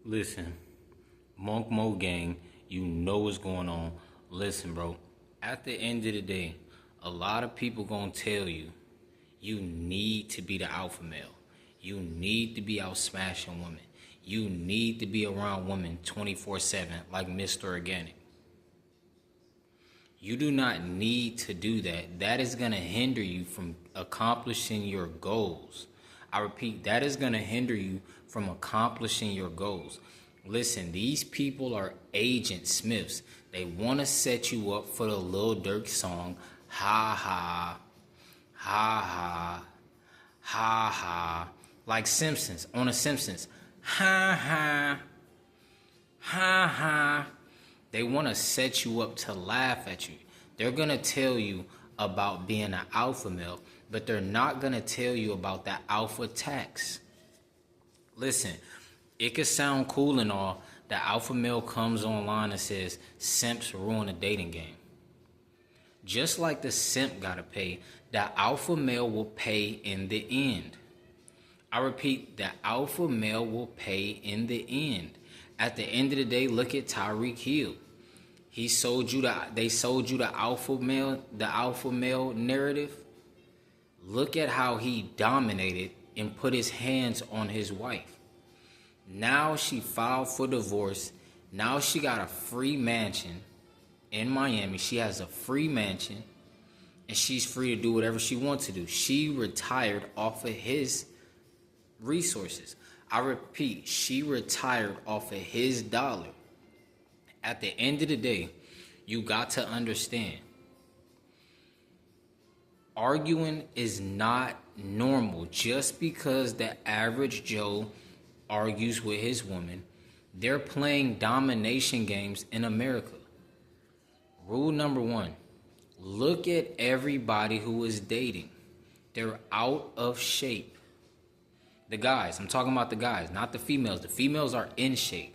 Listen, Monk Mo Gang, you know what's going on. Listen, bro, at the end of the day, a lot of people gonna tell you, you need to be the alpha male. You need to be out smashing women. You need to be around women 24/7 like Mr. Organic. You do not need to do that. That is going to hinder you from accomplishing your goals. I repeat, that is going to hinder you from accomplishing your goals. Listen, these people are Agent Smiths. They want to set you up for the Lil Durk song, ha ha, ha ha, ha ha. Like Simpsons, on The Simpsons, ha ha, ha ha. They want to set you up to laugh at you. They're going to tell you about being an alpha male, but they're not going to tell you about that alpha tax. Listen, it could sound cool and all. The alpha male comes online and says, simps ruin the dating game. Just like the simp got to pay, the alpha male will pay in the end. I repeat, the alpha male will pay in the end. At the end of the day, look at Tyreek Hill. They sold you the alpha male narrative. Look at how he dominated and put his hands on his wife. Now she filed for divorce. Now she got a free mansion in Miami. She has a free mansion and she's free to do whatever she wants to do. She retired off of his resources. I repeat, she retired off of his dollar. At the end of the day, you got to understand, arguing is not normal. Just because the average Joe argues with his woman, they're playing domination games in America. Rule number one, look at everybody who is dating. They're out of shape. The guys, I'm talking about the guys, not the females. The females are in shape.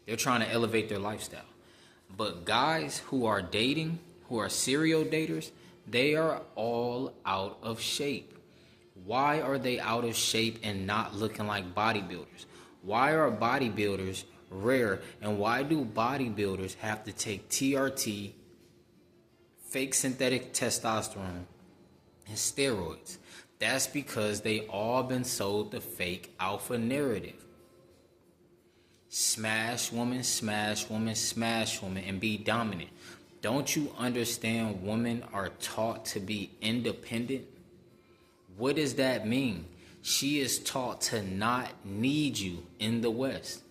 They're trying to elevate their lifestyle. But guys who are dating, who are serial daters, they are all out of shape. Why are they out of shape and not looking like bodybuilders? Why are bodybuilders rare? And why do bodybuilders have to take TRT, fake synthetic testosterone, and steroids? That's because they all been sold the fake alpha narrative. Smash woman, smash woman, smash woman, and be dominant. Don't you understand women are taught to be independent? What does that mean? She is taught to not need you in the West.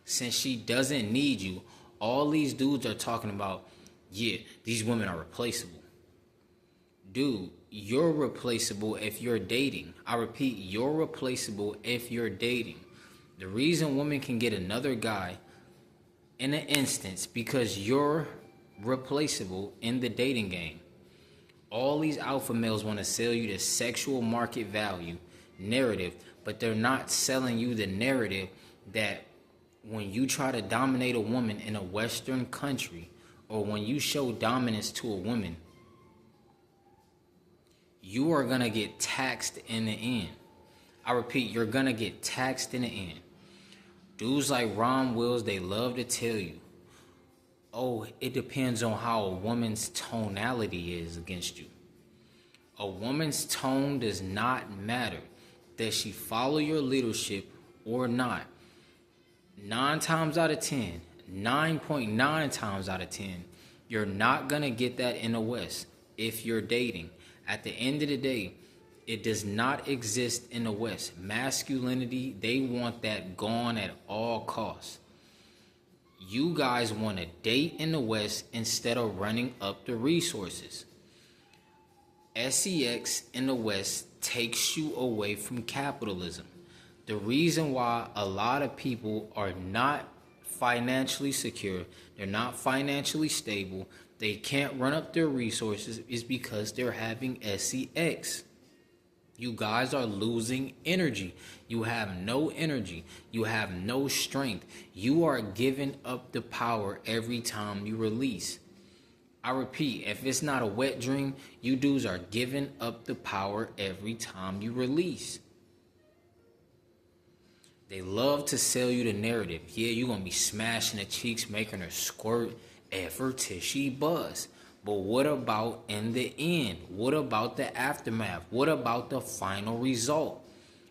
Since she doesn't need you, all these dudes are talking about, yeah, these women are replaceable. Dude, you're replaceable if you're dating. I repeat, you're replaceable if you're dating. The reason women can get another guy in an instance because you're replaceable in the dating game. All these alpha males want to sell you the sexual market value narrative, but they're not selling you the narrative that when you try to dominate a woman in a Western country, or when you show dominance to a woman, you are going to get taxed in the end. I repeat, you're going to get taxed in the end. Dudes like Ron Wills, they love to tell you, oh, it depends on how a woman's tonality is against you. A woman's tone does not matter. Does she follow your leadership or not? 9 times out of 10, 9.9 times out of 10, you're not going to get that in the West if you're dating. At the end of the day, it does not exist in the West. Masculinity, they want that gone at all costs. You guys want to date in the West instead of running up the resources. SEX in the West takes you away from capitalism. The reason why a lot of people are not financially secure, they're not financially stable, they can't run up their resources is because they're having SEX. You guys are losing energy. You have no energy. You have no strength. You are giving up the power every time you release. I repeat, if it's not a wet dream, you dudes are giving up the power every time you release. They love to sell you the narrative. Yeah, you're going to be smashing the cheeks, making her squirt ever till she buzz. But what about in the end? What about the aftermath? What about the final result?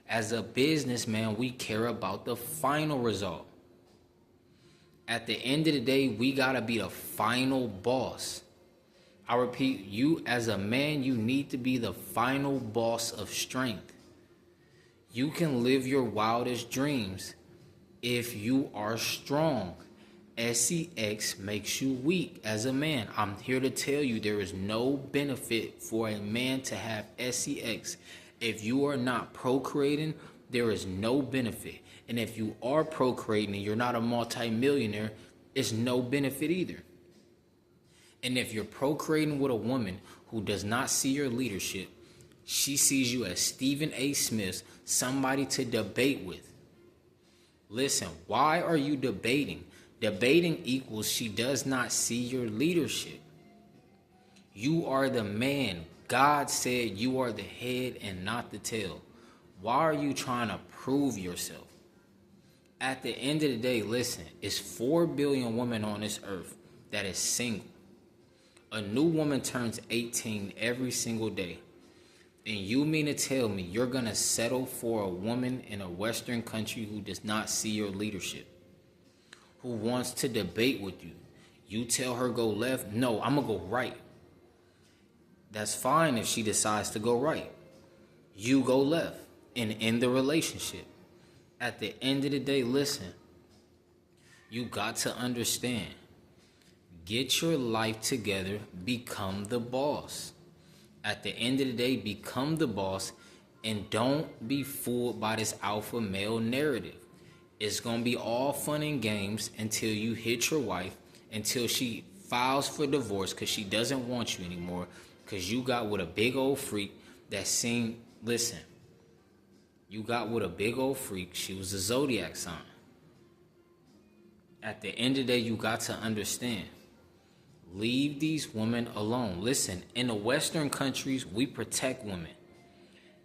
As a businessman, we care about the final result. At the end of the day, we got to be the final boss. I repeat, you as a man, you need to be the final boss of strength. You can live your wildest dreams if you are strong. SEX makes you weak as a man. I'm here to tell you there is no benefit for a man to have SEX. If you are not procreating, there is no benefit. And if you are procreating and you're not a multimillionaire, it's no benefit either. And if you're procreating with a woman who does not see your leadership, she sees you as Stephen A. Smith, somebody to debate with. Listen, why are you debating? Debating equals she does not see your leadership. You are the man. God said you are the head and not the tail. Why are you trying to prove yourself? At the end of the day, listen, it's 4 billion women on this earth that is single. A new woman turns 18 every single day. And you mean to tell me you're going to settle for a woman in a Western country who does not see your leadership, who wants to debate with you? You tell her go left, no, I'm going to go right. That's fine if she decides to go right. You go left and end the relationship. At the end of the day, listen, you got to understand. Get your life together, become the boss. At the end of the day, become the boss and don't be fooled by this alpha male narrative. It's going to be all fun and games until you hit your wife, until she files for divorce because she doesn't want you anymore because you got with a big old freak that seemed, listen, you got with a big old freak. She was a zodiac sign. At the end of the day, you got to understand. Leave these women alone. Listen, in the Western countries, we protect women.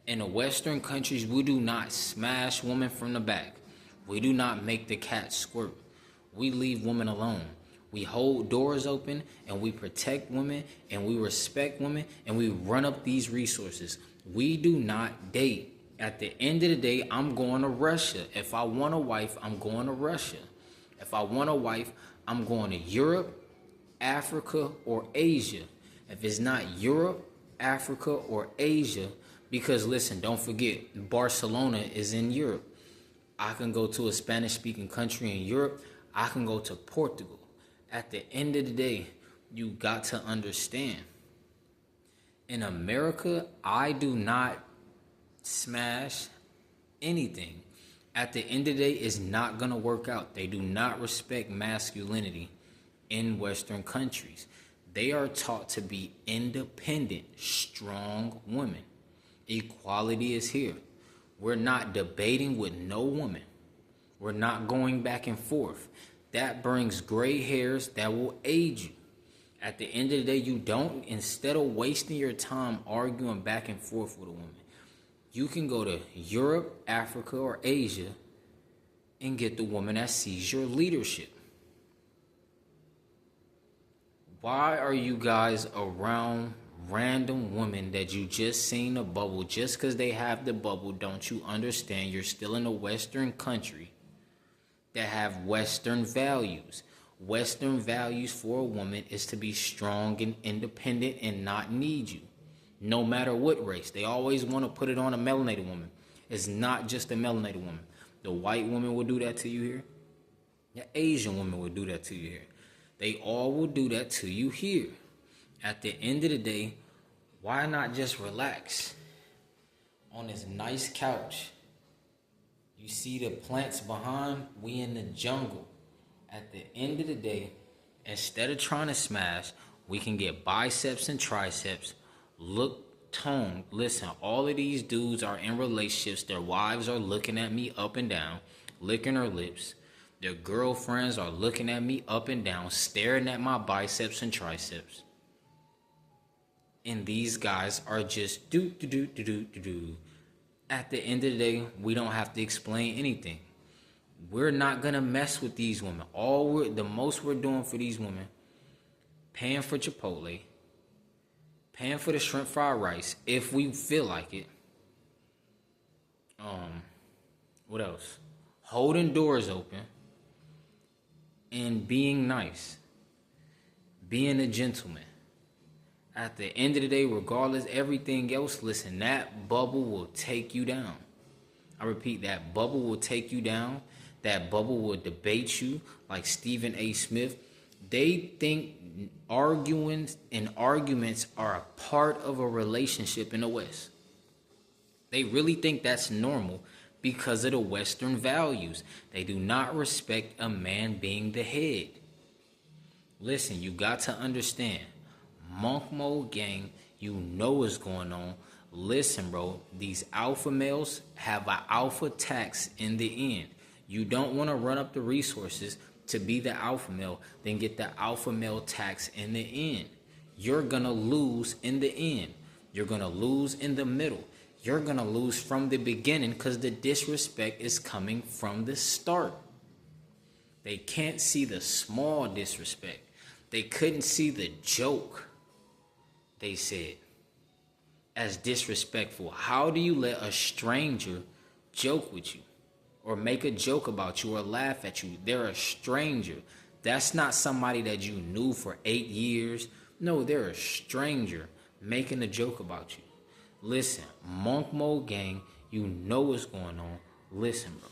In the Western countries, we do not smash women from the back. We do not make the cat squirt. We leave women alone. We hold doors open and we protect women and we respect women and we run up these resources. We do not date. At the end of the day, I'm going to Russia. If I want a wife, I'm going to Russia. If I want a wife, I'm going to Europe, Africa, or Asia. If it's not Europe, Africa, or Asia, because listen, don't forget, Barcelona is in Europe. I can go to a Spanish-speaking country in Europe. I can go to Portugal. At the end of the day, you got to understand. In America, I do not smash anything. At the end of the day, it's not going to work out. They do not respect masculinity in Western countries. They are taught to be independent, strong women. Equality is here. We're not debating with no woman. We're not going back and forth. That brings gray hairs that will age you. At the end of the day, you don't, instead of wasting your time arguing back and forth with a woman, you can go to Europe, Africa, or Asia and get the woman that sees your leadership. Why are you guys around random women that you just seen a bubble? Just because they have the bubble, don't you understand you're still in a Western country that have Western values? Western values for a woman is to be strong and independent and not need you, no matter what race. They always want to put it on a melanated woman. It's not just a melanated woman. The white woman will do that to you here. The Asian woman will do that to you here. They all will do that to you here. At the end of the day, why not just relax on this nice couch? You see the plants behind? We in the jungle. At the end of the day, instead of trying to smash, we can get biceps and triceps, look toned. Listen, all of these dudes are in relationships. Their wives are looking at me up and down, licking her lips. Their girlfriends are looking at me up and down, staring at my biceps and triceps. And these guys are just do. At the end of the day, we don't have to explain anything. We're not gonna mess with these women. The most we're doing for these women, paying for Chipotle, paying for the shrimp fried rice if we feel like it. What else? Holding doors open and being nice, being a gentleman. At the end of the day, regardless everything else, listen, that bubble will take you down. I repeat, that bubble will take you down. That bubble will debate you like Stephen A. Smith. They think arguments are a part of a relationship in the West. They really think that's normal because of the Western values. They do not respect a man being the head. Listen, you got to understand. Monk Mode Gang, you know what's going on. Listen, bro, these alpha males have an alpha tax in the end. You don't want to run up the resources to be the alpha male, then get the alpha male tax in the end. You're going to lose in the end. You're going to lose in the middle. You're going to lose from the beginning because the disrespect is coming from the start. They can't see the small disrespect. They couldn't see the joke, they said, as disrespectful. How do you let a stranger joke with you or make a joke about you or laugh at you? They're a stranger. That's not somebody that you knew for 8 years. No, they're a stranger making a joke about you. Listen, Monk Mode Gang, you know what's going on. Listen, bro.